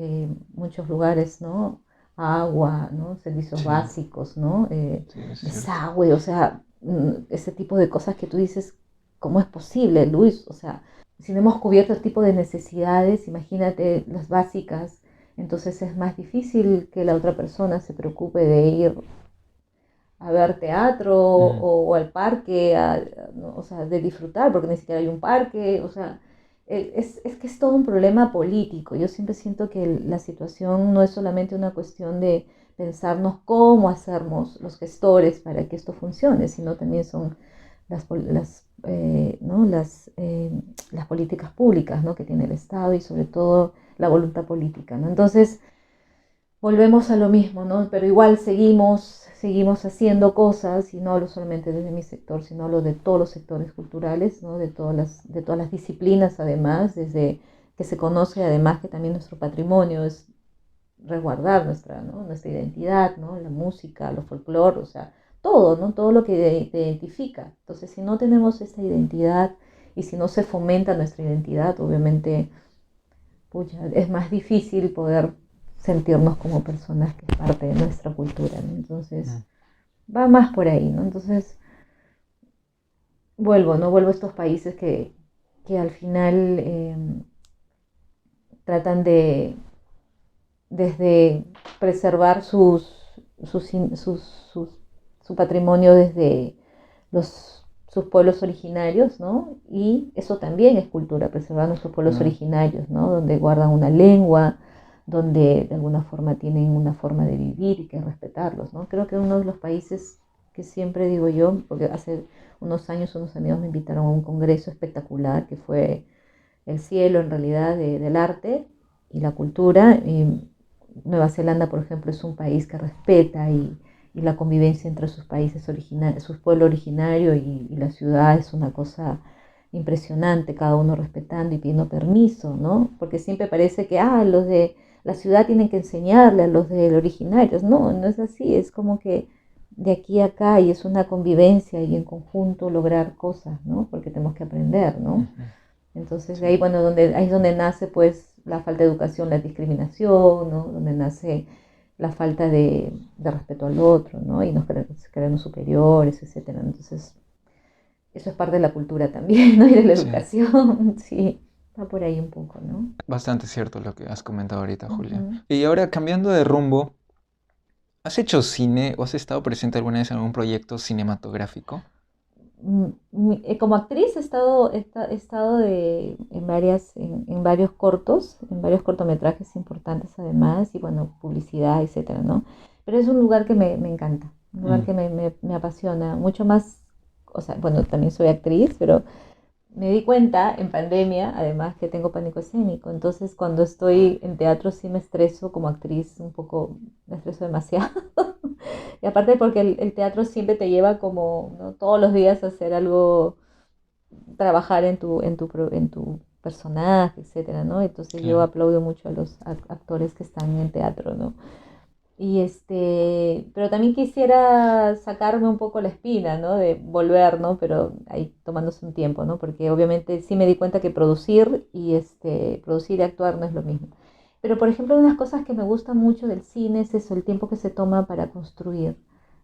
muchos lugares, ¿no? Agua, ¿no? Servicios
sí,
básicos, ¿no?
sí, es cierto.
Desagüe, o sea, ese tipo de cosas que tú dices, ¿cómo es posible, Luis? O sea, si no hemos cubierto el tipo de necesidades, imagínate las básicas, entonces es más difícil que la otra persona se preocupe de ir a ver teatro
Mm,
o al parque, ¿no? O sea, de disfrutar, porque ni siquiera hay un parque, o sea, es que es todo un problema político. Yo siempre siento que la situación no es solamente una cuestión de pensarnos cómo hacernos los gestores para que esto funcione, sino también son ¿no? Las políticas públicas, ¿no? Que tiene el Estado y sobre todo la voluntad política, ¿no? Entonces, volvemos a lo mismo, ¿no? Pero igual seguimos haciendo cosas, y no hablo solamente desde mi sector, sino hablo de todos los sectores culturales, ¿no? De todas las disciplinas además, desde que se conoce además que también nuestro patrimonio es resguardar nuestra, ¿no? Nuestra identidad, ¿no? La música, los folclore, o sea, todo, ¿no? Todo lo que te identifica. Entonces, si no tenemos esta identidad y si no se fomenta nuestra identidad, obviamente pucha, es más difícil poder sentirnos como personas que es parte de nuestra cultura, ¿no? Entonces,
mm.
va más por ahí, ¿no? Entonces, vuelvo, ¿no? Vuelvo a estos países que al final tratan de, desde preservar sus, in- sus- su patrimonio desde sus pueblos originarios, ¿no? Y eso también es cultura, preservar nuestros pueblos
Claro.
originarios, ¿no? Donde guardan una lengua, donde de alguna forma tienen una forma de vivir y que respetarlos, ¿no? Creo que uno de los países que siempre digo yo, porque hace unos años unos amigos me invitaron a un congreso espectacular que fue el cielo en realidad del arte y la cultura. Y Nueva Zelanda, por ejemplo, es un país que respeta y la convivencia entre sus países originarios, su pueblo originario y la ciudad es una cosa impresionante, cada uno respetando y pidiendo permiso, ¿no? Porque siempre parece que, los de la ciudad tienen que enseñarle a los del originarios. No, no es así, es como que de aquí a acá y es una convivencia y en conjunto lograr cosas, ¿no? Porque tenemos que aprender, ¿no?
Ujú,
Entonces, de
sí.
ahí, bueno, ahí es donde nace pues la falta de educación, la discriminación, ¿no? Donde nace la falta de respeto al otro, ¿no? Y nos creemos superiores, etcétera. Entonces, eso es parte de la cultura también, ¿no? Y de la
Sí,
educación, sí, va por ahí un poco, ¿no?
bastante cierto lo que has comentado ahorita, Julia.
Ujú.
Y ahora, cambiando de rumbo, ¿has hecho cine o has estado presente alguna vez en algún proyecto cinematográfico?
Como actriz he estado en varios cortos, en varios cortometrajes importantes además, y bueno, publicidad, etcétera, ¿no? Pero es un lugar que me encanta, un lugar
Mm,
que me apasiona, mucho más, o sea, bueno, también soy actriz, pero me di cuenta en pandemia, además, que tengo pánico escénico. Entonces, cuando estoy en teatro sí me estreso como actriz, un poco, me estreso demasiado. Y aparte porque el teatro siempre te lleva como, ¿no? Todos los días a hacer algo, trabajar en tu personaje, etcétera, ¿no? Entonces yo
claro.
aplaudo mucho a los actores que están en teatro, ¿no? Pero también quisiera sacarme un poco la espina, ¿no? De volver, ¿no? Pero ahí tomándose un tiempo, ¿no? Porque obviamente sí me di cuenta que producir y actuar no es lo mismo. Pero por ejemplo, una de las cosas que me gusta mucho del cine es eso, el tiempo que se toma para construir.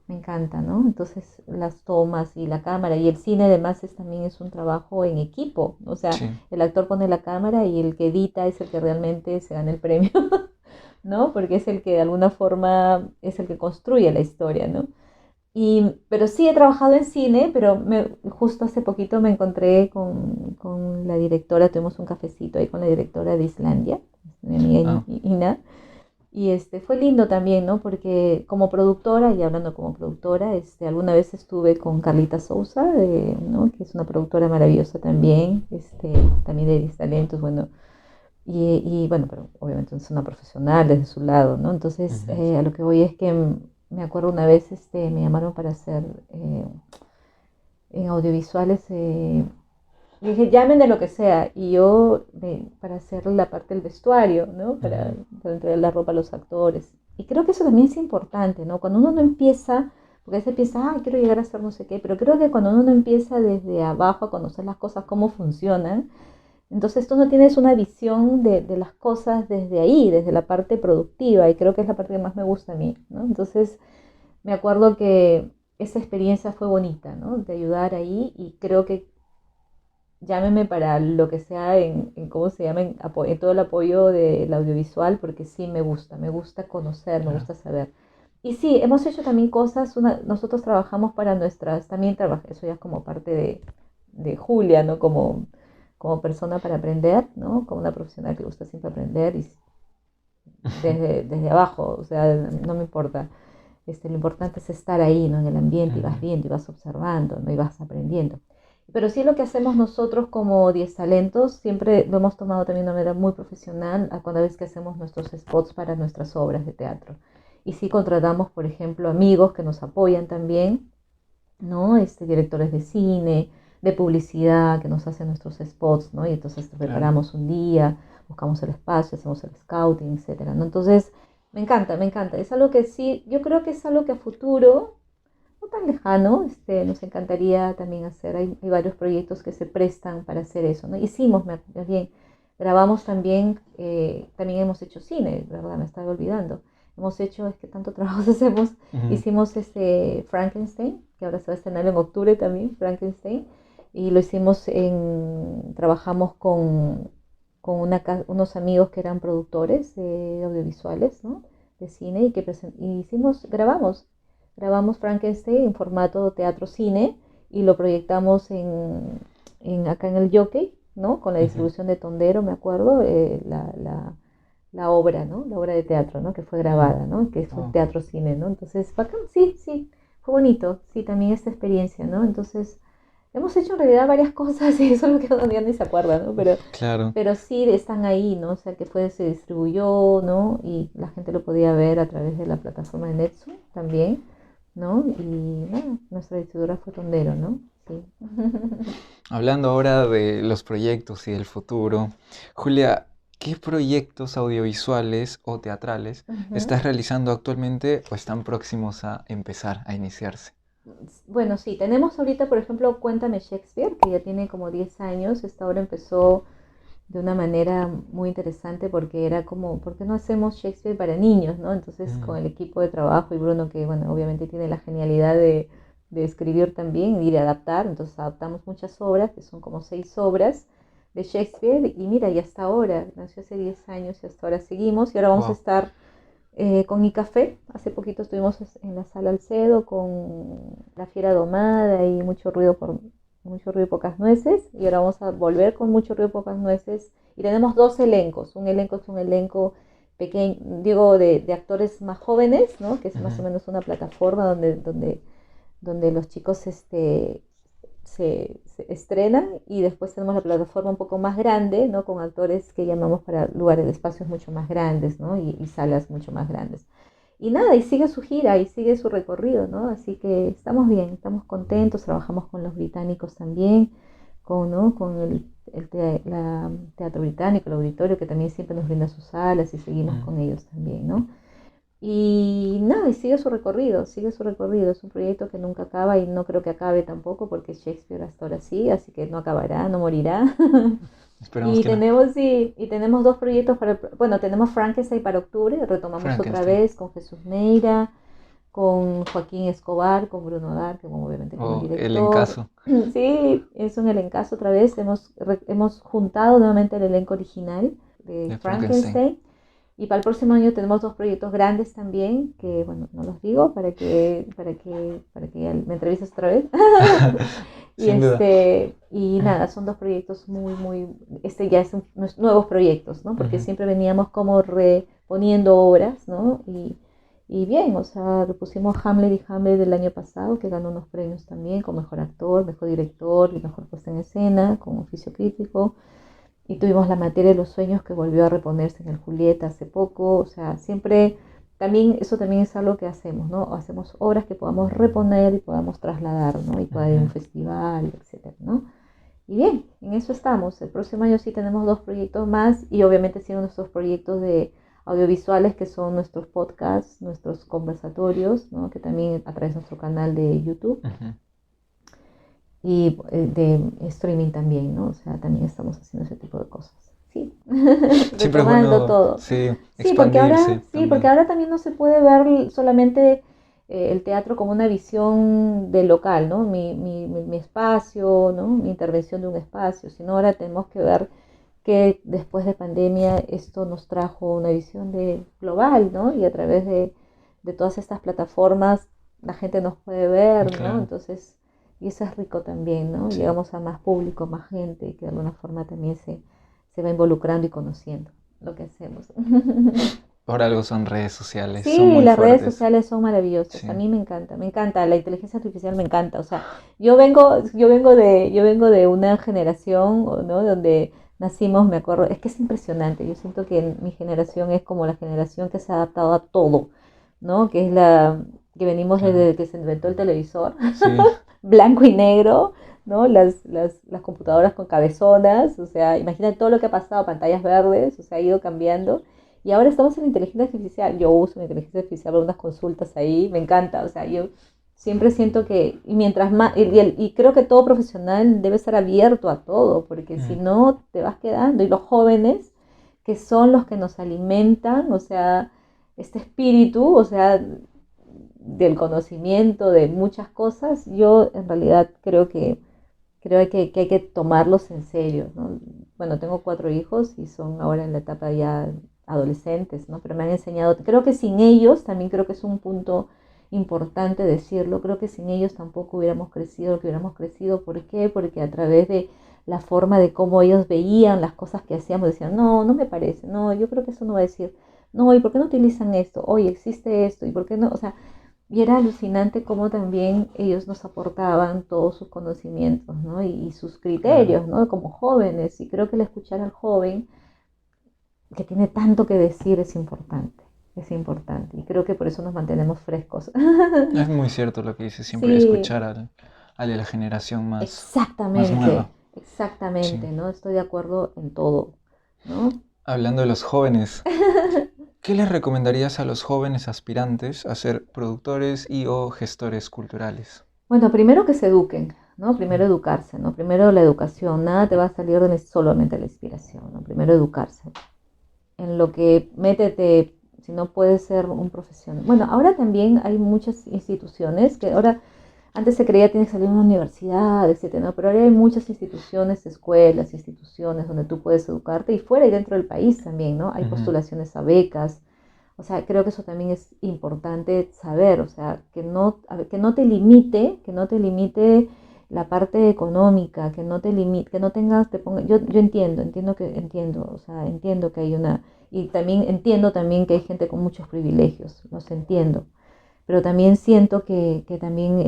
Me encanta, ¿no? Entonces las tomas y la cámara y el cine además también es un trabajo en equipo. O sea,
Sí,
el actor pone la cámara y el que edita es el que realmente se gana el premio. ¿No? Porque es el que de alguna forma es el que construye la historia, ¿no? Pero sí he trabajado en cine, pero justo hace poquito me encontré con la directora, tuvimos un cafecito ahí con la directora de Islandia, mi amiga
ah,
Ina, y fue lindo también, ¿no? Porque como productora, y hablando como productora, alguna vez estuve con Carlita Souza, ¿no? Que es una productora maravillosa también, también de talentos, bueno, bueno, pero obviamente es una profesional desde su lado, ¿no? Entonces,
ujú,
a lo que voy es que me acuerdo una vez me llamaron para hacer en audiovisuales, dije, llamen de lo que sea, y yo para hacer la parte del vestuario, ¿no?
ujú,
Para entregar la ropa a los actores. Y creo que eso también es importante, ¿no? Cuando uno no empieza, porque a veces piensa, quiero llegar a hacer no sé qué, pero creo que cuando uno no empieza desde abajo a conocer las cosas, cómo funcionan, entonces tú no tienes una visión de las cosas desde ahí, desde la parte productiva, y creo que es la parte que más me gusta a mí, ¿no? Entonces me acuerdo que esa experiencia fue bonita, ¿no? De ayudar ahí, y creo que llámeme para lo que sea ¿cómo se llama? En todo el apoyo del audiovisual, porque sí me gusta conocer, me
claro.
gusta saber. Y sí, hemos hecho también cosas, nosotros trabajamos para nuestras, también eso ya es como parte de Julia, ¿no? Como persona para aprender, ¿no? Como una profesional que gusta siempre aprender y desde abajo, o sea, no me importa. Lo importante es estar ahí, ¿no? En el ambiente, y vas
Ujú,
viendo y vas observando, ¿no? Y vas aprendiendo. Pero sí, lo que hacemos nosotros como 10 talentos, siempre lo hemos tomado también de una manera muy profesional a cada vez que hacemos nuestros spots para nuestras obras de teatro. Y sí contratamos, por ejemplo, amigos que nos apoyan también, ¿no? Directores de cine, de publicidad, que nos hacen nuestros spots, ¿no? Y entonces
claro.
preparamos un día, buscamos el espacio, hacemos el scouting, etcétera, ¿no? Entonces, me encanta, me encanta. Es algo que sí, yo creo que es algo que a futuro, no tan lejano, nos encantaría también hacer. Hay varios proyectos que se prestan para hacer eso, ¿no? Hicimos, más bien, grabamos también, también hemos hecho cine, ¿verdad? Me estaba olvidando. Hemos hecho, es que tanto trabajo hacemos,
Ujú,
hicimos Frankenstein, que ahora se va a estrenar en octubre también, Frankenstein, y lo hicimos trabajamos con unos amigos que eran productores audiovisuales, ¿no? De cine, y grabamos Frankenstein en formato teatro-cine y lo proyectamos acá en el Jockey, ¿no? Con la
ujú.
distribución de Tondero, me acuerdo, la obra, ¿no? La obra de teatro, ¿no? Que fue grabada, ¿no? Que fue
Wow.
teatro-cine, ¿no? Entonces, bacán, sí, sí, fue bonito, sí, también esta experiencia, ¿no? Entonces, hemos hecho en realidad varias cosas y eso es lo que uno ya ni se acuerda, ¿no?
Claro.
Pero sí están ahí, ¿no? O sea, que se distribuyó, ¿no? Y la gente lo podía ver a través de la plataforma de Netsu también, ¿no? Y nada, nuestra distribuidora fue Tondero, ¿no? Sí.
Hablando ahora de los proyectos y del futuro, Julia, ¿qué proyectos audiovisuales o teatrales
Ujú.
estás realizando actualmente o están próximos a empezar a iniciarse?
Bueno, sí, tenemos ahorita, por ejemplo, Cuéntame Shakespeare, que ya tiene como 10 años. Esta obra empezó de una manera muy interesante porque era como, ¿por qué no hacemos Shakespeare para niños, no? Entonces,
Mm,
con el equipo de trabajo y Bruno, que, bueno, obviamente tiene la genialidad de escribir también y de adaptar, entonces adaptamos muchas obras, que son como 6 obras de Shakespeare, y mira, y hasta ahora, nació hace 10 años y hasta ahora seguimos, y ahora vamos a
wow.
estar con ICAFE. Hace poquito estuvimos en la sala Alcedo con La Fiera Domada y mucho ruido y pocas nueces, y ahora vamos a volver con Mucho ruido y pocas nueces, y tenemos 2 elencos. Un elenco es un elenco pequeño, digo, de actores más jóvenes, ¿no? Que es más o
Ujú,
menos una plataforma donde los chicos se estrenan, y después tenemos la plataforma un poco más grande, ¿no? Con actores que llamamos para lugares de espacios mucho más grandes, ¿no? Y salas mucho más grandes. Y nada, y sigue su gira y sigue su recorrido, ¿no? Así que estamos bien, estamos contentos, trabajamos con los británicos también, ¿no? Con la Teatro Británico, el auditorio, que también siempre nos brinda sus salas, y seguimos
mm,
con ellos también, ¿no? Y nada, y sigue su recorrido, sigue su recorrido. Es un proyecto que nunca acaba y no creo que acabe tampoco porque Shakespeare hasta ahora sí, así que no acabará, no morirá.
Esperamos
Y
que no.
tenemos, sí, y tenemos dos proyectos bueno, tenemos Frankenstein para octubre, retomamos otra
Frankenstein.
vez con Jesús Neira, con Joaquín Escobar, con Bruno Dar, que obviamente como
O el
director.
encaso
Sí, es un elencazo otra vez. Hemos juntado nuevamente el elenco original de
de Frankenstein.
Frankenstein. Y para el próximo año tenemos dos proyectos grandes también, que bueno, no los digo para que ya me entrevistes otra vez. Y
Sin duda.
y nada, son dos proyectos muy, ya son nuevos proyectos, ¿no? Porque
Ujú.
siempre veníamos como reponiendo obras, ¿no? Y bien, o sea, repusimos Hamlet y Hamlet del año pasado, que ganó unos premios también, con mejor actor, mejor director y mejor puesta en escena, con oficio crítico. Y tuvimos La materia de los sueños, que volvió a reponerse en el Julieta hace poco. O sea, siempre, también, eso también es algo que hacemos, ¿no? Hacemos obras que podamos reponer y podamos trasladar, ¿no? Y pueda ir a un
Ujú.
festival, etcétera, ¿no? Y bien, en eso estamos. El próximo año sí tenemos dos proyectos más y obviamente siguen nuestros proyectos de audiovisuales, que son nuestros podcasts, nuestros conversatorios, ¿no? Que también a través de nuestro canal de YouTube
Ujú.
y de streaming también, ¿no? O sea, también estamos haciendo ese tipo de cosas. Sí,
Siempre es
retomando
bueno,
todo.
sí,
Sí,
expandirse
porque
también.
ahora también no se puede ver solamente el teatro como una visión del local, ¿no? Mi espacio, ¿no? Mi intervención de un espacio, sino ahora tenemos que ver que después de pandemia esto nos trajo una visión de global, ¿no? Y a través de todas estas plataformas la gente nos puede ver, ¿no?
Claro,
Entonces, y eso es rico también, ¿no?
sí.
Llegamos a más público, más gente que de alguna forma también se va involucrando y conociendo lo que hacemos.
Por algo son redes sociales, son
Sí,
muy
las redes
fuertes.
sociales son maravillosas. A
Sí.
mí me encanta, la inteligencia artificial me encanta. O sea, yo vengo de una generación, ¿no? Donde nacimos, me acuerdo, es que es impresionante. Yo siento que mi generación es como la generación que se ha adaptado a todo, ¿no? Que es la que venimos
Claro,
desde que se inventó el televisor,
sí,
blanco y negro, ¿no? Las computadoras con cabezonas, o sea, imagina todo lo que ha pasado, pantallas verdes, o sea, ha ido cambiando. Y ahora estamos en la inteligencia artificial. Yo uso la inteligencia artificial para unas consultas ahí, me encanta. O sea, yo siempre siento que, y mientras más, y creo que todo profesional debe estar abierto a todo, porque si
mm,
no te vas quedando. Y los jóvenes, que son los que nos alimentan, o sea, este espíritu, o sea, del conocimiento de muchas cosas, yo en realidad creo que hay que tomarlos en serio, ¿no? Bueno, tengo 4 hijos y son ahora en la etapa ya adolescentes, ¿no? Pero me han enseñado, creo que sin ellos, también creo que es un punto importante decirlo, creo que sin ellos tampoco hubiéramos crecido lo que hubiéramos crecido. ¿Por qué? Porque a través de la forma de cómo ellos veían las cosas que hacíamos, decían, no, no me parece, no, yo creo que eso no va a decir, no, ¿y por qué no utilizan esto? Oye, existe esto, ¿y por qué no? O sea, y era alucinante cómo también ellos nos aportaban todos sus conocimientos, ¿no? Y sus
claro.
criterios, ¿no? Como jóvenes. Y creo que el escuchar al joven, que tiene tanto que decir, es importante. Es importante. Y creo que por eso nos mantenemos frescos.
Es muy cierto lo que dice siempre,
Sí,
escuchar al de la generación más
exactamente.
nueva. Sí.
Exactamente, ¿no? Estoy de acuerdo en todo, ¿no?
Hablando de los jóvenes, ¿qué les recomendarías a los jóvenes aspirantes a ser productores y o gestores culturales?
Bueno, primero que se eduquen, ¿no? Primero
Mm,
educarse, ¿no? Primero la educación. Nada te va a salir de solamente la inspiración, ¿no? Primero educarse. En lo que métete, si no puedes ser un profesional. Bueno, ahora también hay muchas instituciones que ahora, antes se creía que tienes que salir a una universidad, etcétera, ¿no? Pero ahora hay muchas instituciones, escuelas, instituciones donde tú puedes educarte y fuera y dentro del país también, ¿no? Hay
ujú,
postulaciones a becas. O sea, creo que eso también es importante saber, o sea, que no te limite la parte económica, que no te limite, que no tengas, te ponga, yo entiendo, o sea, entiendo que hay una, y también entiendo también que hay gente con muchos privilegios, los entiendo, pero también siento que también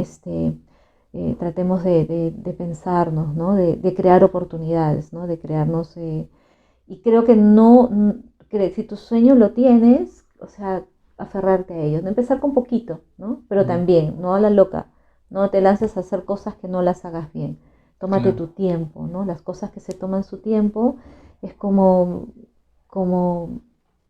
tratemos de pensarnos, ¿no? De crear oportunidades, ¿no? De crearnos, y creo que no, si tu sueño lo tienes, o sea, aferrarte a ellos, ¿no? Empezar con poquito, ¿no? Pero
mm,
también, no a la loca, no te lances a hacer cosas que no las hagas bien. Tómate
claro,
tu tiempo, ¿no? Las cosas que se toman su tiempo es como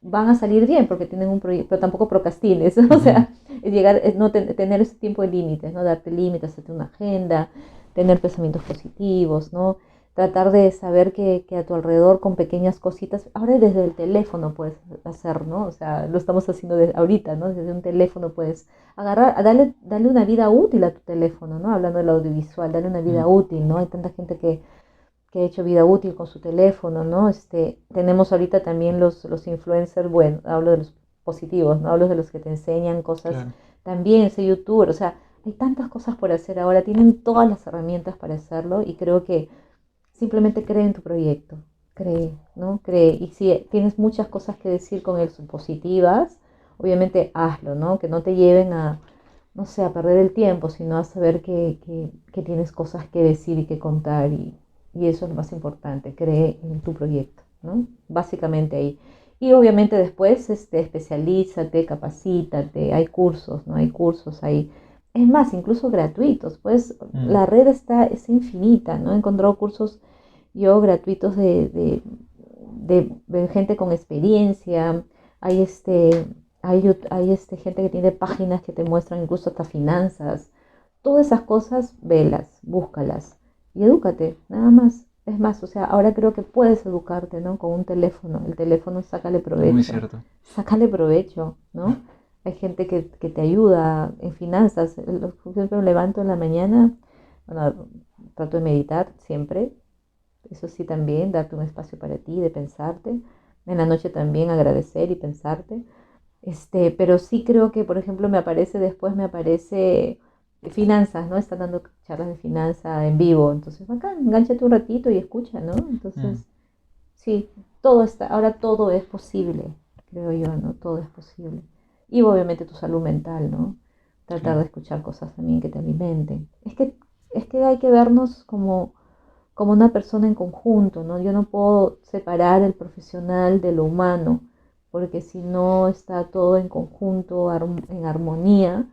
van a salir bien porque tienen un proyecto, pero tampoco procrastines, o sea, es llegar, es no tener ese tiempo de límites, ¿no? Darte límites, hacerte una agenda, tener pensamientos positivos, ¿no? Tratar de saber que a tu alrededor con pequeñas cositas, ahora desde el teléfono puedes hacer, ¿no? O sea, lo estamos haciendo ahorita, ¿no? Desde un teléfono puedes agarrar, darle una vida útil a tu teléfono, ¿no? Hablando del audiovisual, darle una vida útil, ¿no? Hay tanta gente que ha hecho vida útil con su teléfono, ¿no? Tenemos ahorita también los influencers, bueno, hablo de los positivos, ¿no? Hablo de los que te enseñan cosas,
Claro.
también ese youtuber, o sea, hay tantas cosas por hacer ahora, tienen todas las herramientas para hacerlo y creo que simplemente cree en tu proyecto, cree, ¿no? Cree, y si tienes muchas cosas que decir con él positivas, obviamente hazlo, ¿no? Que no te lleven a, no sé, a perder el tiempo, sino a saber que tienes cosas que decir y que contar y eso es lo más importante, cree en tu proyecto, ¿no? Básicamente ahí. Y obviamente después especialízate, capacítate, hay cursos, ¿no? Hay cursos, es más, incluso gratuitos, pues la red es infinita, ¿no? He encontrado cursos yo gratuitos de gente con experiencia, hay gente que tiene páginas que te muestran incluso hasta finanzas, todas esas cosas, velas, búscalas y edúcate, nada más. Es más, o sea, ahora creo que puedes educarte, ¿no? Con un teléfono, el teléfono
Muy cierto.
sácale provecho, ¿no? Hay gente que te ayuda en finanzas. Por ejemplo, me levanto en la mañana, bueno, trato de meditar siempre, eso sí también, darte un espacio para ti, de pensarte. En la noche también agradecer y pensarte. Pero sí creo que, por ejemplo, me aparece finanzas, ¿no? Están dando charlas de finanzas en vivo. Entonces, acá, engánchate un ratito y escucha, ¿no? Entonces, sí, ahora todo es posible, creo yo, ¿no? Todo es posible. Y obviamente tu salud mental, ¿no? Tratar
Claro.
de escuchar cosas también que te alimenten. Es que hay que vernos como una persona en conjunto, ¿no? Yo no puedo separar el profesional de lo humano, porque si no está todo en conjunto, en armonía,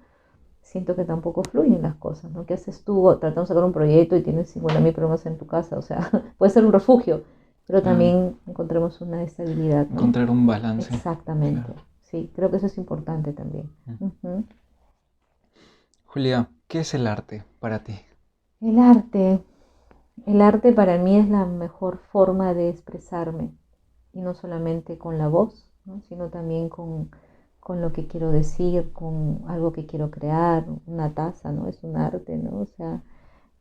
siento que tampoco fluyen las cosas, ¿no? ¿Qué haces tú tratando de sacar un proyecto y tienes 50.000 problemas en tu casa? O sea, puede ser un refugio, pero
Claro.
también encontremos una estabilidad, ¿no?
Encontrar un balance.
Exactamente,
Claro.
sí, creo que eso es importante también. Ujú.
Julia, ¿qué es el arte para ti?
El arte, el arte para mí es la mejor forma de expresarme, y no solamente con la voz, ¿no? Sino también con lo que quiero decir, con algo que quiero crear, una taza, ¿no? Es un arte, ¿no? O sea,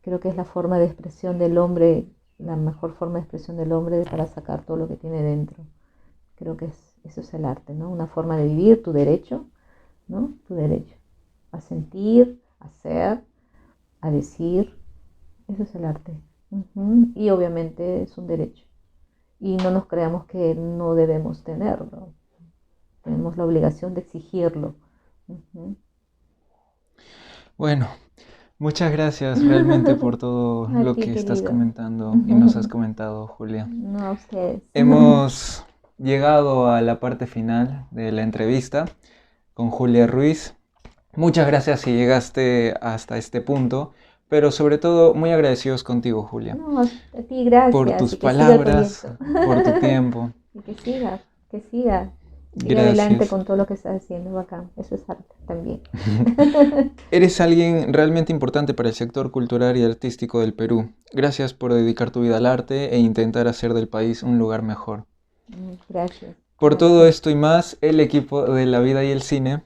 creo que es la forma de expresión del hombre, la mejor forma de expresión del hombre para sacar todo lo que tiene dentro. Creo que eso es el arte, ¿no? Una forma de vivir tu derecho, ¿no? Tu derecho a sentir, a ser, a decir, eso es el arte. Ujú. Y obviamente es un derecho. Y no nos creamos que no debemos tenerlo. Tenemos la obligación de exigirlo. Ujú.
Bueno, muchas gracias realmente por todo
A
lo
ti,
que estás
querido.
comentando y nos has comentado, Julia.
No a ustedes.
Hemos llegado a la parte final de la entrevista con Julia Ruiz. Muchas gracias si llegaste hasta este punto, pero sobre todo muy agradecidos contigo, Julia,
No, a ti
por
gracias
tus
y que siga el
palabras,
proyecto.
por tu tiempo.
Y que siga, que siga. Siga adelante
Gracias.
con todo lo que estás haciendo, bacán. Eso es arte también.
Eres alguien realmente importante para el sector cultural y artístico del Perú. Gracias por dedicar tu vida al arte e intentar hacer del país un lugar mejor.
Gracias.
Por todo
Gracias.
esto y más, el equipo de La Vida y el Cine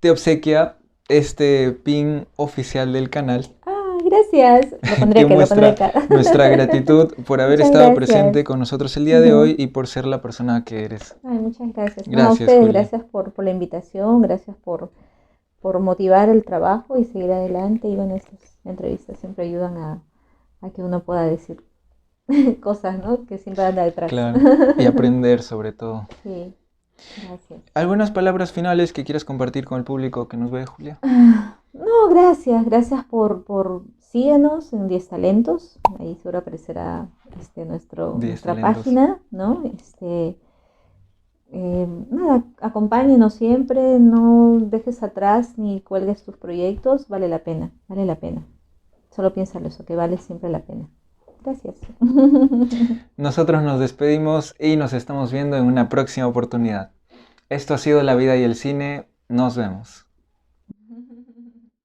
te obsequia este pin oficial del canal
Ah, gracias.
que
Lo pondré
muestra
acá.
nuestra gratitud por haber
Muchas
estado
gracias.
presente con nosotros el día de hoy y por ser la persona que eres.
Ay, muchas gracias. No, a
Gracias,
ustedes,
Julia.
gracias por la invitación, gracias por motivar el trabajo y seguir adelante. Y bueno, estas entrevistas siempre ayudan a que uno pueda decir cosas, ¿no? Que siempre anda detrás.
Claro. Y aprender sobre todo.
Sí, gracias.
¿Algunas palabras finales que quieras compartir con el público que nos ve, Julia?
No, gracias síguenos en 10 talentos, ahí seguro aparecerá
10
nuestra
talentos.
página, ¿no? Nada, acompáñenos siempre, no dejes atrás ni cuelgues tus proyectos, vale la pena, vale la pena. Solo piénsalo eso, que vale siempre la pena. Gracias.
Nosotros nos despedimos y nos estamos viendo en una próxima oportunidad. Esto ha sido La Vida y el Cine. Nos vemos.